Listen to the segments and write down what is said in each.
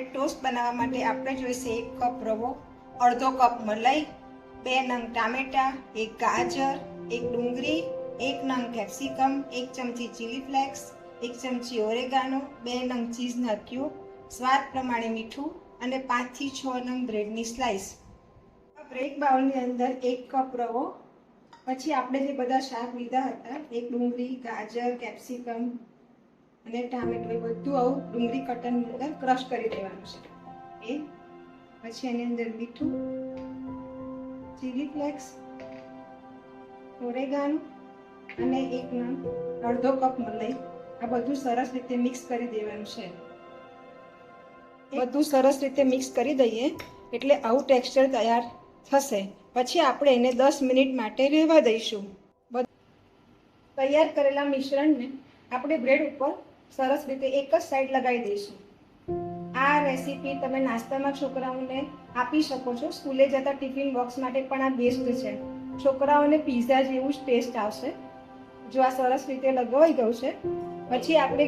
Bread toast બનાવવા માટે આપણે જોઈશે 1 કપ રવો, અડધો કપ મલાઈ, 2 નંગ ટામેટા, 1 ગાજર, 1 ડુંગળી, 1 નંગ કેપ્સિકમ, 1 ચમચી ચીલી ફ્લેક્સ, 1 ચમચી ઓરેગાનો, 2 નંગ ચીઝના ક્યુબ, સ્વાદ પ્રમાણે મીઠું અને 5 થી 6 નંગ બ્રેડની સ્લાઇસ. બ્રેડ બાઉલની અંદર 1 કપ રવો, પછી આપણે જે બધા શાક લીધા હતા, 1 ડુંગળી, ગાજર, કેપ્સિકમ અને ટામેટું, એ બધું આવું ડુંગળી કટરની અંદર ક્રશ કરી દેવાનું છે. પછી એની અંદર મીઠું, ચીલી ફ્લેક્સ, ઓરેગાનો અને 1 નંગ અડધો કપ મલાઈ, આ બધું સરસ રીતે મિક્સ કરી દેવાનું છે. બધું સરસ રીતે મિક્સ કરી દઈએ એટલે આવું ટેક્સચર તૈયાર થશે. પછી આપણે એને 10 મિનિટ માટે રહેવા દઈશું. તૈયાર કરેલા મિશ્રણને આપણે બ્રેડ ઉપર સરસ રીતે એક જ સાઈડ લગાવી દઈશું. આ રેસીપી તમે નાસ્તામાં છોકરાઓને આપી શકો છો. સ્કૂલે જતા ટિફિન બોક્સ માટે પણ આ બેસ્ટ છે. છોકરાઓને પીઝા જેવું જ ટેસ્ટ આવશે. જો આ સરસ રીતે લગાવાઈ ગયું છે, પછી આપણે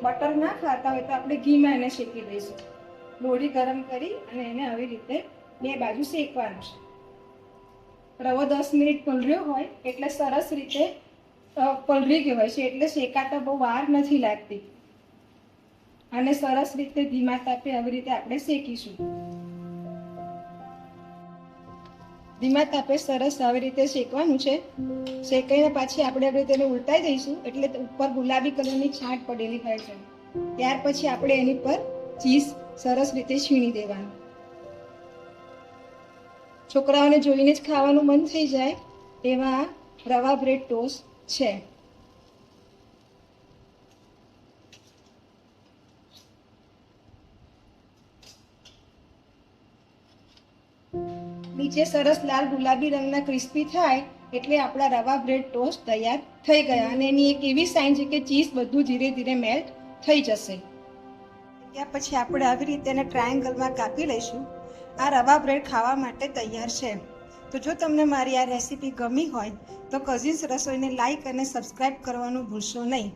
બટર ના ખાતા હોય તો આપણે ઘીમાં એને શેકી દઈશું. લોઢી ગરમ કરી અને એને આવી રીતે 2 બાજુ શેકવાનું છે. રવો 10 મિનિટ પલળ્યો હોય એટલે સરસ રીતે પલળી ગયો હોય છે, એટલે શેકાતા બહુ વાર નથી લાગતી. અને સરસ રીતે ધીમા તાપે આવી રીતે આપણે શેકીશું. ધીમા તાપે સરસ આવી રીતે શેકવાનું છે. શેકાઈને પાછી આપણે આવી રીતે ઉલટાઈ દઈશું એટલે ઉપર ગુલાબી કલરની છાંટ પડેલી હોય છે. ત્યાર પછી આપણે એની પર ચીઝ સરસ રીતે છીણી દેવાનું. છોકરાઓને જોઈને જ ખાવાનું મન થઈ જાય એવા રવા બ્રેડ ટોસ્ટ છે. નીચે સરસ લાલ ગુલાબી રંગના ક્રિસ્પી થાય એટલે આપણા રવા બ્રેડ ટોસ્ટ તૈયાર થઈ ગયા. અને એની એક એવી સાઇન છે કે ચીઝ બધું ધીરે ધીરે મેલ્ટ થઈ જશે. ત્યાર પછી આપણે આવી રીતે એને ટ્રાયેંગલમાં કાપી લઈશું. આ રવા બ્રેડ ખાવા માટે તૈયાર છે. તો જો તમને મારી આ રેસીપી ગમી હોય તો કઝિન્સ રસોઈને લાઈક અને સબસ્ક્રાઈબ કરવાનું ભૂલશો નહીં.